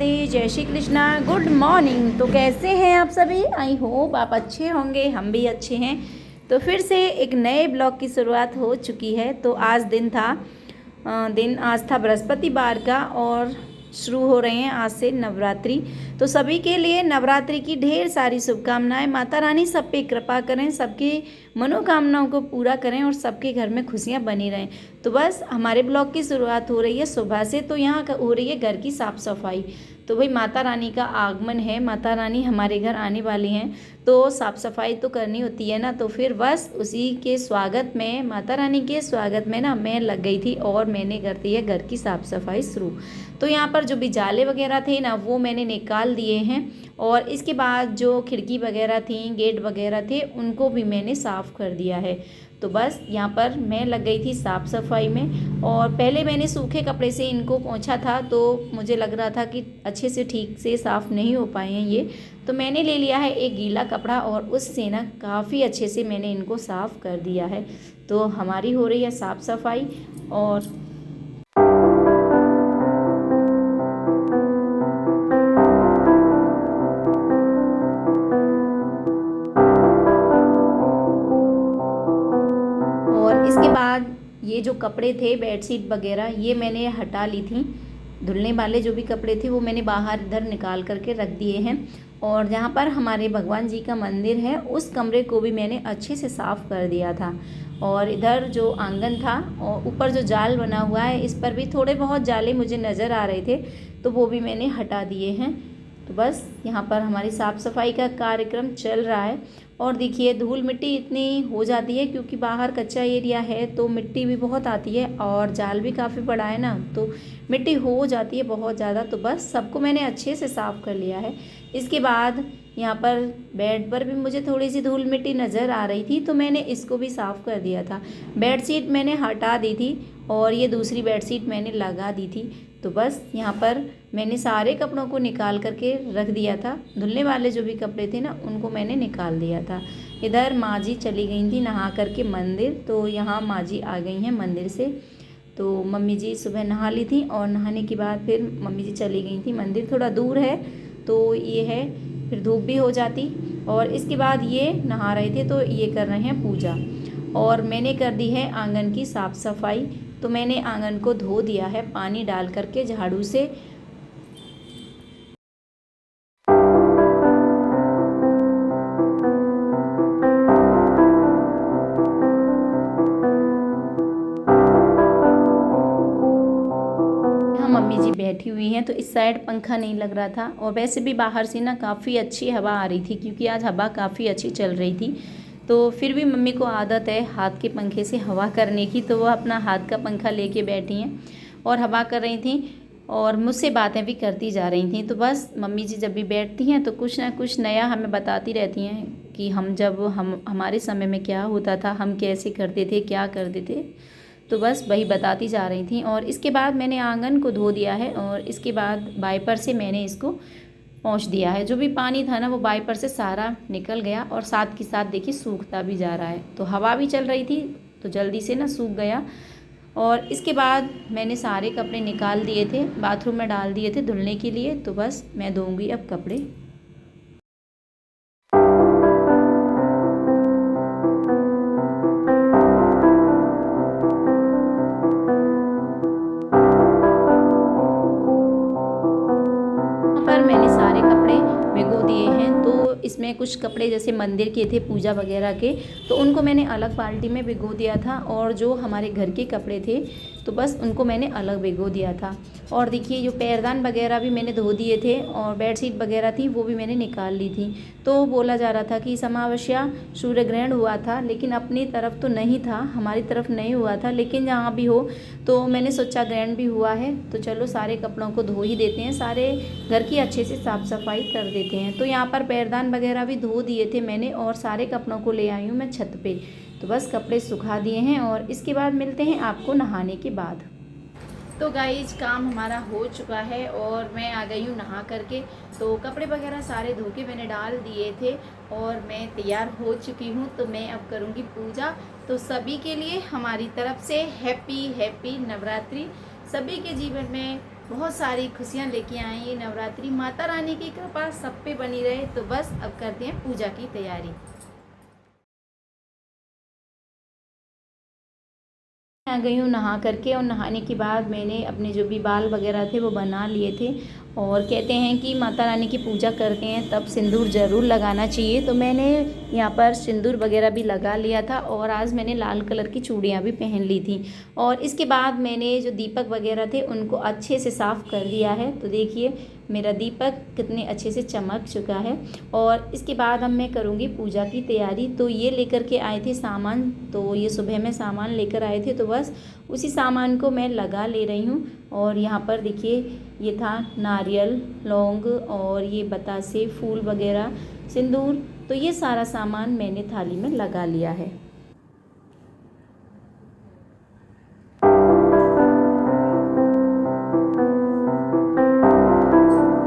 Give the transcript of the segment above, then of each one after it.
राधे, जय Shri Krishna, good morning. तो कैसे हैं आप सभी? आई होप आप अच्छे होंगे, हम भी अच्छे हैं। तो फिर से एक नए ब्लॉग की शुरुआत हो चुकी है। तो आज आज था बृहस्पतिवार का और शुरू हो रहे हैं आज से नवरात्रि। तो सभी के लिए नवरात्रि की ढेर सारी शुभकामनाएं। माता रानी सब पे कृपा करें, सबकी मनोकामनाओं को पूरा करें और सबके घर में खुशियां बनी रहें। तो बस हमारे ब्लॉग की शुरुआत हो रही है सुबह से। तो यहाँ हो रही है घर की साफ़ सफाई। तो भाई माता रानी का आगमन है, माता रानी हमारे घर आने वाली हैं, तो साफ़ सफाई तो करनी होती है ना। तो फिर बस उसी के स्वागत में, माता रानी के स्वागत में ना मैं लग गई थी और मैंने कर दी है घर की साफ़ सफाई शुरू। तो यहाँ पर जो भी जाले वगैरह थे ना वो मैंने निकाल दिए हैं और इसके बाद जो खिड़की वगैरह थी, गेट वगैरह थे, उनको भी मैंने साफ़ कर दिया है। तो बस यहाँ पर मैं लग गई थी साफ़ सफाई में। और पहले मैंने सूखे कपड़े से इनको पोंछा था, तो मुझे लग रहा था कि अच्छे से ठीक से साफ़ नहीं हो पाए हैं ये। तो मैंने ले लिया है एक गीला कपड़ा और उससे ना काफ़ी अच्छे से मैंने इनको साफ़ कर दिया है। तो हमारी हो रही है साफ़ सफाई। और इसके बाद ये जो कपड़े थे, बेडशीट वगैरह, ये मैंने हटा ली थी। धुलने वाले जो भी कपड़े थे वो मैंने बाहर इधर निकाल करके रख दिए हैं। और जहाँ पर हमारे भगवान जी का मंदिर है उस कमरे को भी मैंने अच्छे से साफ़ कर दिया था। और इधर जो आंगन था और ऊपर जो जाल बना हुआ है, इस पर भी थोड़े बहुत जाले मुझे नज़र आ रहे थे, तो वो भी मैंने हटा दिए हैं। तो बस यहाँ पर हमारी साफ़ सफाई का कार्यक्रम चल रहा है। और देखिए धूल मिट्टी इतनी हो जाती है क्योंकि बाहर कच्चा एरिया है, तो मिट्टी भी बहुत आती है और जाल भी काफ़ी बड़ा है ना, तो मिट्टी हो जाती है बहुत ज़्यादा। तो बस सबको मैंने अच्छे से साफ़ कर लिया है। इसके बाद यहाँ पर बेड पर भी मुझे थोड़ी सी धूल मिट्टी नज़र आ रही थी, तो मैंने इसको भी साफ़ कर दिया था। बेडशीट मैंने हटा दी थी और ये दूसरी बेडशीट मैंने लगा दी थी। तो बस यहाँ पर मैंने सारे कपड़ों को निकाल करके रख दिया था। धुलने वाले जो भी कपड़े थे ना उनको मैंने निकाल दिया था। इधर माँ जी चली गई थी नहा करके मंदिर, तो यहाँ माँ जी आ गई हैं मंदिर से। तो मम्मी जी सुबह नहा ली थी और नहाने के बाद फिर मम्मी जी चली गई थी मंदिर। थोड़ा दूर है तो ये है, फिर धूप भी हो जाती। और इसके बाद ये नहा रहे थे तो ये कर रहे हैं पूजा। और मैंने कर दी है आंगन की साफ़ सफाई। तो मैंने आंगन को धो दिया है पानी डाल करके झाड़ू से। मम्मी जी बैठी हुई हैं, तो इस साइड पंखा नहीं लग रहा था और वैसे भी बाहर से ना काफ़ी अच्छी हवा आ रही थी क्योंकि आज हवा काफ़ी अच्छी चल रही थी। तो फिर भी मम्मी को आदत है हाथ के पंखे से हवा करने की, तो वो अपना हाथ का पंखा लेके बैठी हैं और हवा कर रही थी और मुझसे बातें भी करती जा रही थी। तो बस मम्मी जी जब भी बैठती हैं तो कुछ ना कुछ नया हमें बताती रहती हैं कि हम हमारे समय में क्या होता था, हम कैसे करते थे, क्या करते थे। तो बस वही बताती जा रही थी। और इसके बाद मैंने आंगन को धो दिया है और इसके बाद वाइपर से मैंने इसको पोंछ दिया है। जो भी पानी था ना वो वाइपर से सारा निकल गया और साथ के साथ देखिए सूखता भी जा रहा है। तो हवा भी चल रही थी तो जल्दी से ना सूख गया। और इसके बाद मैंने सारे कपड़े निकाल दिए थे, बाथरूम में डाल दिए थे धुलने के लिए। तो बस मैं धोऊंगी अब कपड़े। पर मैंने सारे कपड़े भिगो दिए हैं। तो इसमें कुछ कपड़े जैसे मंदिर के थे पूजा वगैरह के, तो उनको मैंने अलग बाल्टी में भिगो दिया था। और जो हमारे घर के कपड़े थे तो बस उनको मैंने अलग भिगो दिया था। और देखिए जो पैरदान वगैरह भी मैंने धो दिए थे और बेडशीट वगैरह थी वो भी मैंने निकाल ली थी। तो बोला जा रहा था कि अमावस्या सूर्य ग्रहण हुआ था, लेकिन अपनी तरफ तो नहीं था, हमारी तरफ नहीं हुआ था, लेकिन जहाँ भी हो तो मैंने सोचा ग्रहण भी हुआ है तो चलो सारे कपड़ों को धो ही देते हैं, सारे घर की अच्छे से साफ़ सफाई कर देते हैं। तो यहाँ पर पैरदान वगैरह भी धो दिए थे मैंने और सारे कपड़ों को ले आई हूँ मैं छत पे। तो बस कपड़े सुखा दिए हैं और इसके बाद मिलते हैं आपको नहाने के बाद। तो गाइज काम हमारा हो चुका है और मैं आ गई हूँ नहा करके। तो कपड़े वगैरह सारे धो के मैंने डाल दिए थे और मैं तैयार हो चुकी हूँ। तो मैं अब करूँगी पूजा। तो सभी के लिए हमारी तरफ से हैप्पी हैप्पी नवरात्रि। सभी के जीवन में बहुत सारी खुशियाँ लेके आए ये नवरात्रि। माता रानी की कृपा सब पे बनी रहे। तो बस अब करते हैं पूजा की तैयारी। आ गई हूँ नहा करके, और नहाने के बाद मैंने अपने जो भी बाल वगैरह थे वो बना लिए थे। और कहते हैं कि माता रानी की पूजा करते हैं तब सिंदूर ज़रूर लगाना चाहिए। तो मैंने यहाँ पर सिंदूर वगैरह भी लगा लिया था, और आज मैंने लाल कलर की चूड़ियाँ भी पहन ली थी। और इसके बाद मैंने जो दीपक वगैरह थे उनको अच्छे से साफ़ कर दिया है। तो देखिए मेरा दीपक कितने अच्छे से चमक चुका है। और इसके बाद अब मैं करूँगी पूजा की तैयारी। तो ये लेकर के आए थे सामान, तो ये सुबह में सामान लेकर आए थे, तो बस उसी सामान को मैं लगा ले रही हूँ। और यहाँ पर देखिए ये था नारियल, लौंग और ये बतासे, फूल वगैरह, सिंदूर। तो ये सारा सामान मैंने थाली में लगा लिया है।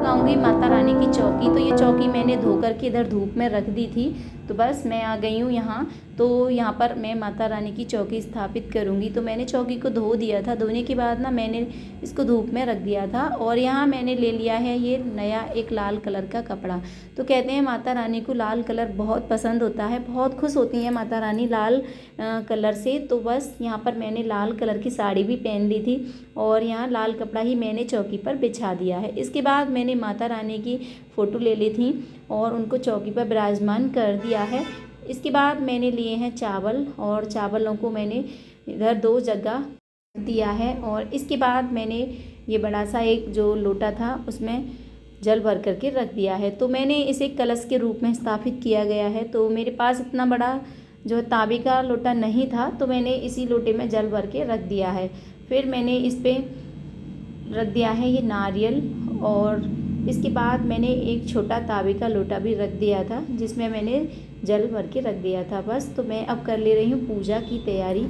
लाऊंगी माता रानी की चौकी। तो ये चौकी मैंने धो करके इधर धूप में रख दी थी। तो बस मैं आ गई हूँ यहाँ। तो यहाँ पर मैं माता रानी की चौकी स्थापित करूँगी। तो मैंने चौकी को धो दिया था, धोने के बाद ना मैंने इसको धूप में रख दिया था। और यहाँ मैंने ले लिया है ये नया एक लाल कलर का कपड़ा। तो कहते हैं माता रानी को लाल कलर बहुत पसंद होता है, बहुत खुश होती हैं माता रानी लाल कलर से। तो बस यहाँ पर मैंने लाल कलर की साड़ी भी पहन ली थी, और यहाँ लाल कपड़ा ही मैंने चौकी पर बिछा दिया है। इसके बाद मैंने माता रानी की फ़ोटो ले ली थी और उनको चौकी पर विराजमान कर दिया है। इसके बाद मैंने लिए हैं चावल, और चावलों को मैंने इधर 2 जगह दिया है। और इसके बाद मैंने ये बड़ा सा एक जो लोटा था उसमें जल भर करके रख दिया है। तो मैंने इसे कलश के रूप में स्थापित किया गया है। तो मेरे पास इतना बड़ा जो तांबे का लोटा नहीं था, तो मैंने इसी लोटे में जल भर के रख दिया है। फिर मैंने इस पर रख दिया है ये नारियल, और इसके बाद मैंने एक छोटा तांबे का लोटा भी रख दिया था जिसमें मैंने जल भर के रख दिया था। बस तो मैं अब कर ले रही हूँ पूजा की तैयारी।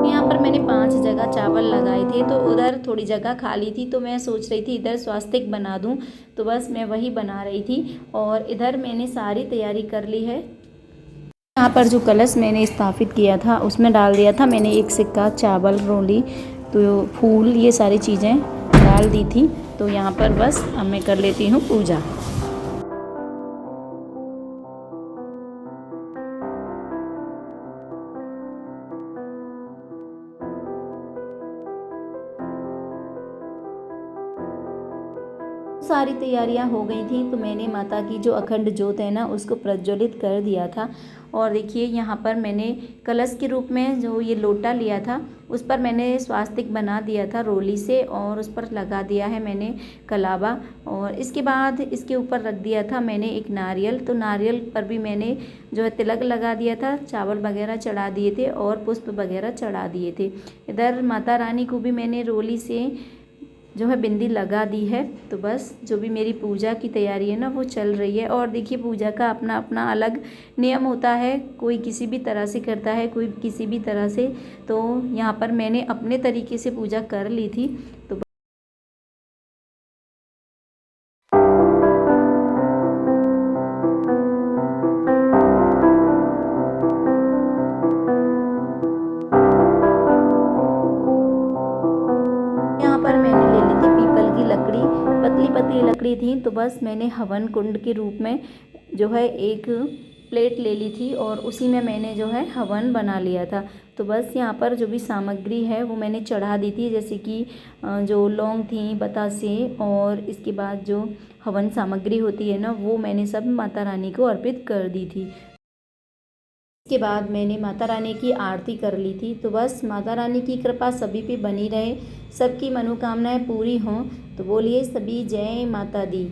यहाँ पर मैंने 5 जगह चावल लगाए थे, तो उधर थोड़ी जगह खाली थी, तो मैं सोच रही थी इधर स्वास्तिक बना दूँ। तो बस मैं वही बना रही थी, और इधर मैंने सारी तैयारी कर ली है। यहाँ पर जो कलश मैंने स्थापित किया था उसमें डाल दिया था मैंने एक सिक्का, चावल, रोली, तो फूल, ये सारी चीज़ें डाल दी थी। तो यहाँ पर बस अब मैं कर लेती हूँ पूजा। सारी तैयारियां हो गई थी, तो मैंने माता की जो अखंड ज्योत है ना उसको प्रज्वलित कर दिया था। और देखिए यहाँ पर मैंने कलश के रूप में जो ये लोटा लिया था उस पर मैंने स्वास्तिक बना दिया था रोली से, और उस पर लगा दिया है मैंने कलावा। और इसके बाद इसके ऊपर रख दिया था मैंने एक नारियल। तो नारियल पर भी मैंने जो है तिलक लगा दिया था, चावल वगैरह चढ़ा दिए थे और पुष्प वगैरह चढ़ा दिए थे। इधर माता रानी को भी मैंने रोली से जो है बिंदी लगा दी है। तो बस जो भी मेरी पूजा की तैयारी है ना वो चल रही है। और देखिए पूजा का अपना अपना अलग नियम होता है, कोई किसी भी तरह से करता है, कोई किसी भी तरह से। तो यहाँ पर मैंने अपने तरीके से पूजा कर ली थी। तो यहाँ पर मैंने ले ली थी पीपल की लकड़ी, पतली पतली लकड़ी थी। तो बस मैंने हवन कुंड के रूप में जो है एक प्लेट ले ली थी, और उसी में मैंने जो है हवन बना लिया था। तो बस यहाँ पर जो भी सामग्री है वो मैंने चढ़ा दी थी, जैसे कि जो लौंग थी, बतासे, और इसके बाद जो हवन सामग्री होती है ना वो मैंने सब माता रानी को अर्पित कर दी थी। इसके बाद मैंने माता रानी की आरती कर ली थी। तो बस माता रानी की कृपा सभी पे बनी रहे, सबकी मनोकामनाएं पूरी हों। तो बोलिए सभी जय माता दी।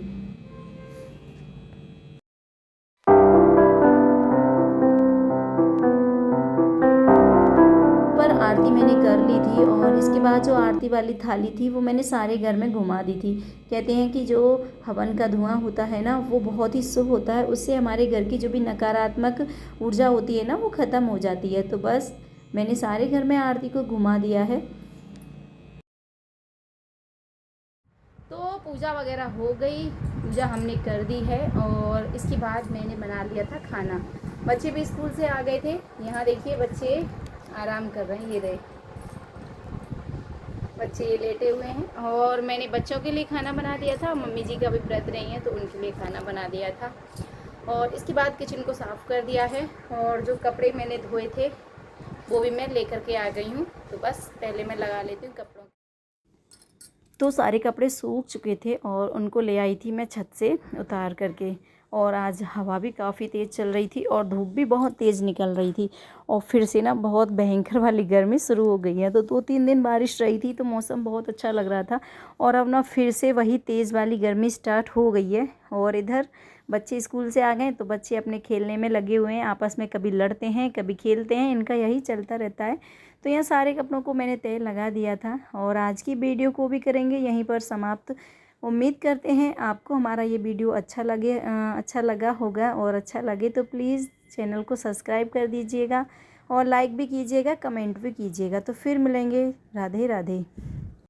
पर आरती मैंने कर ली थी, और इसके बाद जो आरती वाली थाली थी वो मैंने सारे घर में घुमा दी थी। कहते हैं कि जो हवन का धुआं होता है ना वो बहुत ही शुभ होता है, उससे हमारे घर की जो भी नकारात्मक ऊर्जा होती है ना वो ख़त्म हो जाती है। तो बस मैंने सारे घर में आरती को घुमा दिया है। तो पूजा वगैरह हो गई, पूजा हमने कर दी है और इसके बाद मैंने बना लिया था खाना। बच्चे भी स्कूल से आ गए थे। यहाँ देखिए बच्चे आराम कर रहे हैं, ये देख बच्चे ये लेटे हुए हैं। और मैंने बच्चों के लिए खाना बना दिया था, मम्मी जी का भी व्रत रही हैं तो उनके लिए खाना बना दिया था। और इसके बाद किचन को साफ़ कर दिया है और जो कपड़े मैंने धोए थे वो भी मैं लेकर के आ गई हूँ। तो बस पहले मैं लगा लेती हूँ कपड़ों। तो सारे कपड़े सूख चुके थे और उनको ले आई थी मैं छत से उतार करके। और आज हवा भी काफ़ी तेज़ चल रही थी और धूप भी बहुत तेज़ निकल रही थी और फिर से ना बहुत भयंकर वाली गर्मी शुरू हो गई है। तो 2-3 दिन बारिश रही थी तो मौसम बहुत अच्छा लग रहा था और अब ना फिर से वही तेज़ वाली गर्मी स्टार्ट हो गई है। और इधर बच्चे स्कूल से आ गए तो बच्चे अपने खेलने में लगे हुए हैं, आपस में कभी लड़ते हैं कभी खेलते हैं, इनका यही चलता रहता है। तो यहाँ सारे कपड़ों को मैंने तय लगा दिया था और आज की वीडियो को भी करेंगे यहीं पर समाप्त। उम्मीद करते हैं आपको हमारा ये वीडियो अच्छा लगा होगा और अच्छा लगे तो प्लीज़ चैनल को सब्सक्राइब कर दीजिएगा और लाइक भी कीजिएगा, कमेंट भी कीजिएगा। तो फिर मिलेंगे। राधे राधे।